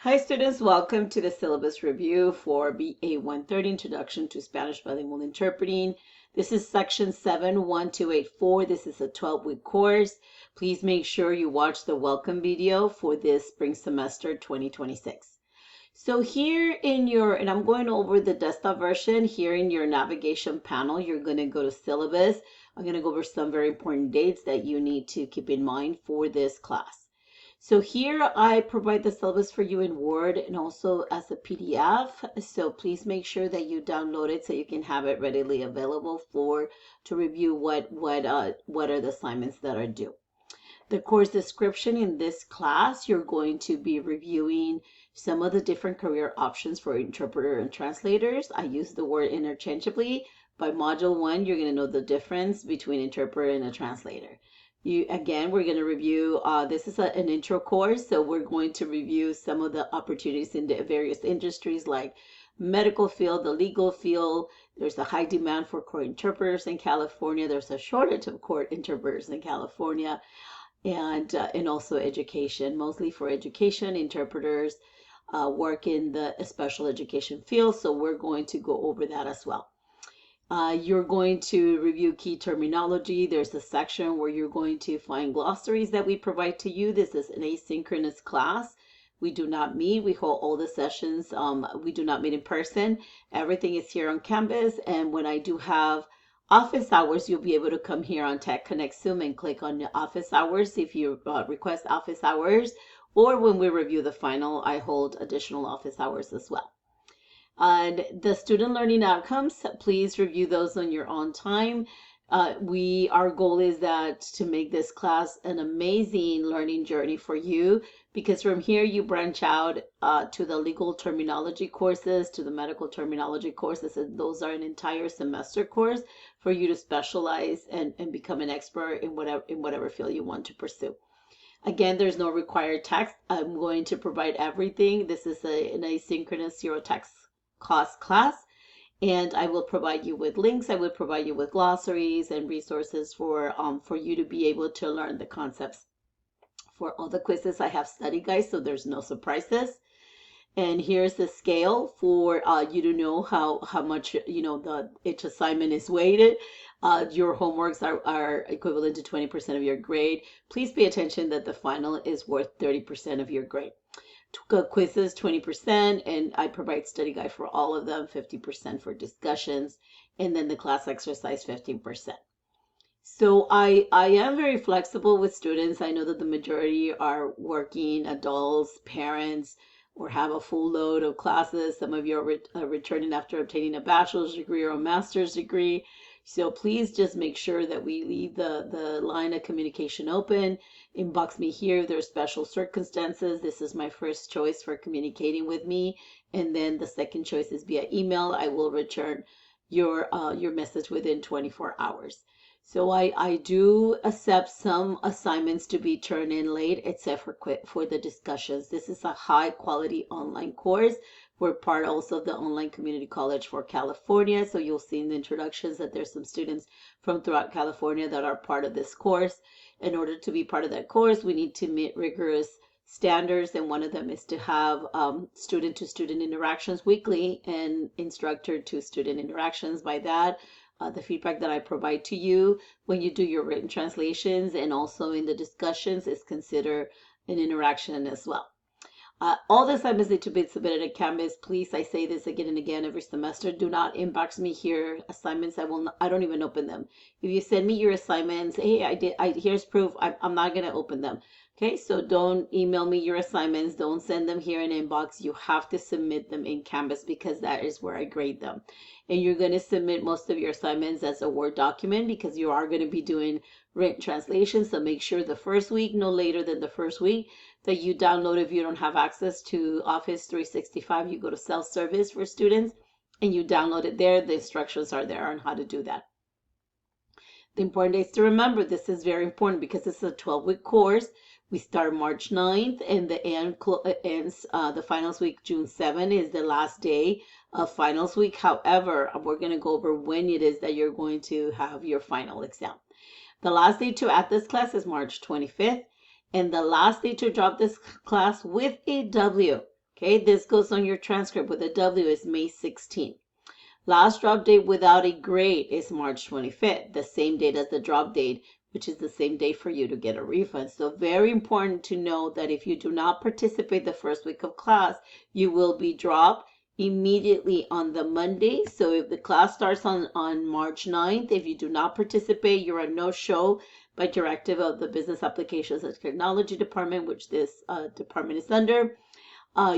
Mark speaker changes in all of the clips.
Speaker 1: Hi students, welcome to the syllabus review for BA 130, Introduction to Spanish Bilingual Interpreting. This is section 71284. This is a 12-week course. Please make sure you watch the welcome video for this spring semester 2026. So here in your, and I'm going over the desktop version, here in your navigation panel, you're going to go to syllabus. I'm going to go over some very important dates that you need to keep in mind for this class. So here I provide the syllabus for you in Word and also as a PDF. So please make sure that you download it so you can have it readily available to review what are the assignments that are due. The course description in this class, you're going to be reviewing some of the different career options for interpreter and translators. I use the word interchangeably. By module 1, you're going to know the difference between interpreter and a translator. Again, we're going to review, this is an intro course, so we're going to review some of the opportunities in the various industries like medical field, the legal field. There's a high demand for court interpreters in California. There's a shortage of court interpreters in California, and also education, mostly for education. Interpreters work in the special education field, so we're going to go over that as well. You're going to review key terminology. There's a section where you're going to find glossaries that we provide to you. This is an asynchronous class. We do not meet. We hold all the sessions. We do not meet in person. Everything is here on campus. And when I do have office hours, you'll be able to come here on Tech Connect Zoom and click on the office hours if you request office hours. Or when we review the final, I hold additional office hours as well. And the student learning outcomes, please review those on your own time. Our goal is that to make this class an amazing learning journey for you, because from here you branch out to the legal terminology courses, to the medical terminology courses, and those are an entire semester course for you to specialize and become an expert in whatever field you want to pursue. Again, there's no required text. I'm going to provide everything. This is an asynchronous zero text cost class, and I will provide you with links. I will provide you with glossaries and resources for you to be able to learn the concepts. For all the quizzes, I have study guides, so there's no surprises. And here's the scale for you to know how much each assignment is weighted. Your homeworks are equivalent to 20% of your grade. Please pay attention that the final is worth 30% of your grade. Quizzes 20%, and I provide study guide for all of them, 50% for discussions, and then the class exercise 15%. So I am very flexible with students. I know that the majority are working adults, parents, or have a full load of classes. Some of you are returning after obtaining a bachelor's degree or a master's degree. So please just make sure that we leave the line of communication open. Inbox me here if there's special circumstances. This is my first choice for communicating with me. And then the second choice is via email. I will return your message within 24 hours. So I do accept some assignments to be turned in late, except for the discussions. This is a high quality online course. We're part also of the Online Community College for California. So you'll see in the introductions that there's some students from throughout California that are part of this course. In order to be part of that course, we need to meet rigorous standards, and one of them is to have student-to-student interactions weekly and instructor-to-student interactions. By that, the feedback that I provide to you when you do your written translations and also in the discussions is considered an interaction as well. All the assignments need to be submitted at Canvas. Please, I say this again and again every semester, do not inbox me here. Assignments, I don't even open them. If you send me your assignments, hey, here's proof, I'm not going to open them. Okay, so don't email me your assignments. Don't send them here in inbox. You have to submit them in Canvas because that is where I grade them. And you're going to submit most of your assignments as a Word document because you are going to be doing written translations. So make sure the first week, no later than the first week, that you download. If you don't have access to Office 365, you go to self-service for students and you download it there. The instructions are there on how to do that. The important dates to remember, this is very important because this is a 12-week course. We start March 9th and the ends the finals week, June 7 is the last day of finals week. However, we're going to go over when it is that you're going to have your final exam. The last day to add this class is March 25th, and the last day to drop this class with a W Okay, this goes on your transcript with a W is May 16th. Last drop date without a grade is March 25th, the same date as the drop date, which is the same day for you to get a refund. So very important to know that if you do not participate the first week of class, you will be dropped immediately on the Monday. So if the class starts on March 9th, if you do not participate, you're a no-show by directive of the Business Applications and Technology Department, which this department is under.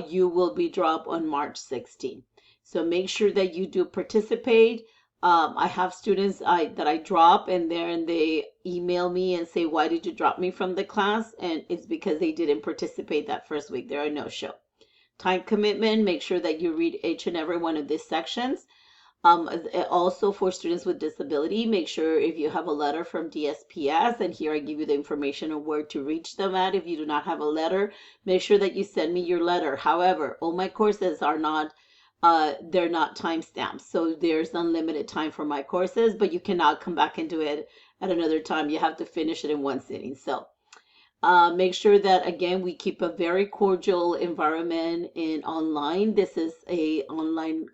Speaker 1: You will be dropped on March 16th. So make sure that you do participate. I have students that I drop and then they email me and say, why did you drop me from the class? And it's because they didn't participate that first week. They're a no-show. Time commitment, make sure that you read each and every one of these sections. Also for students with disability, make sure if you have a letter from DSPS, and here I give you the information on where to reach them at. If you do not have a letter, make sure that you send me your letter. However, all my courses are not they're not time stamped, so there's unlimited time for my courses, but you cannot come back and do it at another time. You have to finish it in one sitting. So make sure that again we keep a very cordial environment in online. This is a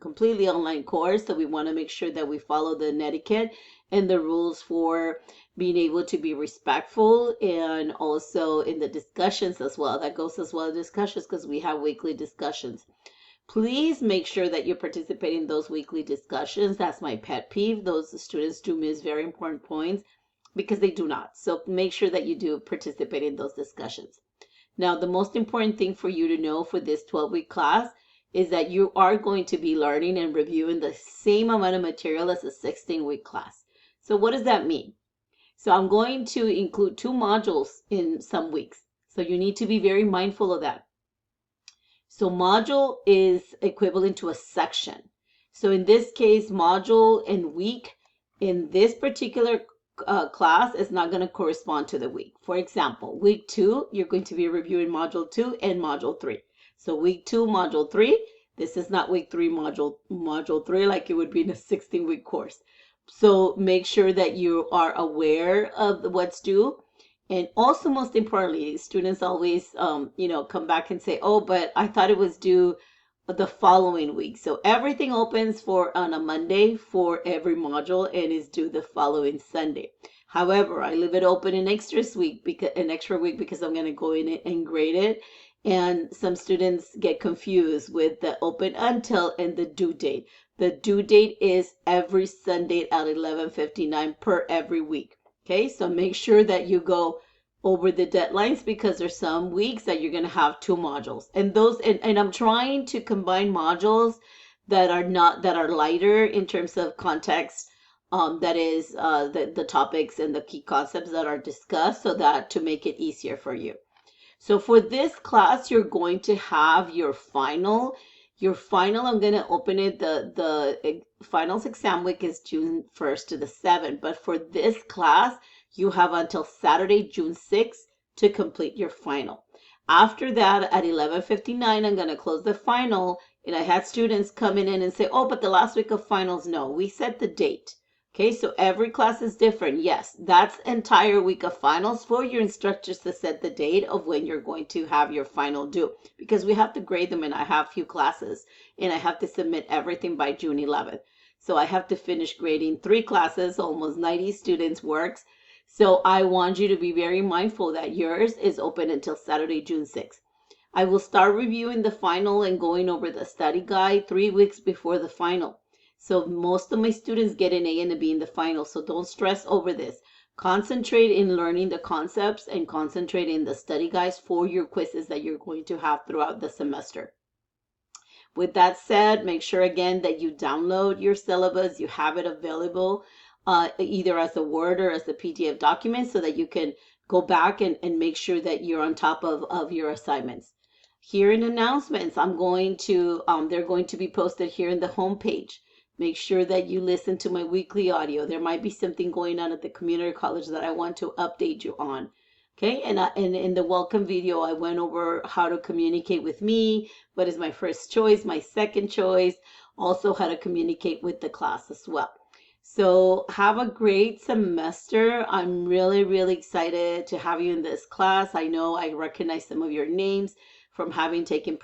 Speaker 1: completely online course, so we want to make sure that we follow the etiquette and the rules for being able to be respectful, and also in the discussions as well. That goes as well as discussions because we have weekly discussions. Please make sure that you participate in those weekly discussions. That's my pet peeve. Those students do miss very important points because they do not. So make sure that you do participate in those discussions. Now, the most important thing for you to know for this 12-week class is that you are going to be learning and reviewing the same amount of material as a 16-week class. So what does that mean? So I'm going to include 2 modules in some weeks. So you need to be very mindful of that. So module is equivalent to a section. So in this case, module and week in this particular class is not going to correspond to the week. For example, week 2, you're going to be reviewing module 2 and module 3. So week 2, module 3, this is not week 3, module 3, like it would be in a 16-week course. So make sure that you are aware of what's due. And also, most importantly, students always, come back and say, oh, but I thought it was due the following week. So everything opens on a Monday for every module and is due the following Sunday. However, I leave it open an extra week because I'm going to go in it and grade it. And some students get confused with the open until and the due date. The due date is every Sunday at 11:59 per every week. Okay, so make sure that you go over the deadlines because there's some weeks that you're going to have 2 modules, and I'm trying to combine modules that are lighter in terms of context. That is the topics and the key concepts that are discussed, so that to make it easier for you. So for this class, you're going to have your final. I'm going to open it. The finals exam week is June 1st to the 7th. But for this class, you have until Saturday, June 6th to complete your final. After that, at 11:59, I'm going to close the final. And I had students coming in and say, oh, but the last week of finals, no, we set the date. Okay, so every class is different. Yes, that's entire week of finals for your instructors to set the date of when you're going to have your final due, because we have to grade them, and I have few classes and I have to submit everything by June 11th. So I have to finish grading 3 classes, almost 90 students' works. So I want you to be very mindful that yours is open until Saturday, June 6th. I will start reviewing the final and going over the study guide 3 weeks before the final. So most of my students get an A and a B in the final, so don't stress over this. Concentrate in learning the concepts and concentrate in the study guides for your quizzes that you're going to have throughout the semester. With that said, make sure again that you download your syllabus, you have it available either as a Word or as a PDF document, so that you can go back and make sure that you're on top of your assignments. Here in announcements, they're going to be posted here in the homepage. Make sure that you listen to my weekly audio. There might be something going on at the community college that I want to update you on. Okay, and in the welcome video, I went over how to communicate with me, what is my first choice, my second choice, also how to communicate with the class as well. So have a great semester. I'm really, really excited to have you in this class. I know I recognize some of your names from having taken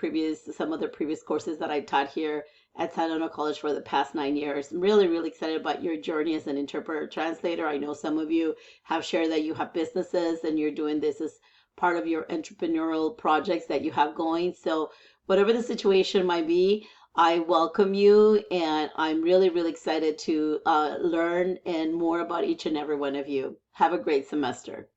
Speaker 1: some of the previous courses that I taught here at San Antonio College for the past 9 years. I'm really, really excited about your journey as an interpreter translator. I know some of you have shared that you have businesses and you're doing this as part of your entrepreneurial projects that you have going. So whatever the situation might be, I welcome you, and I'm really, really excited to learn and more about each and every one of you. Have a great semester.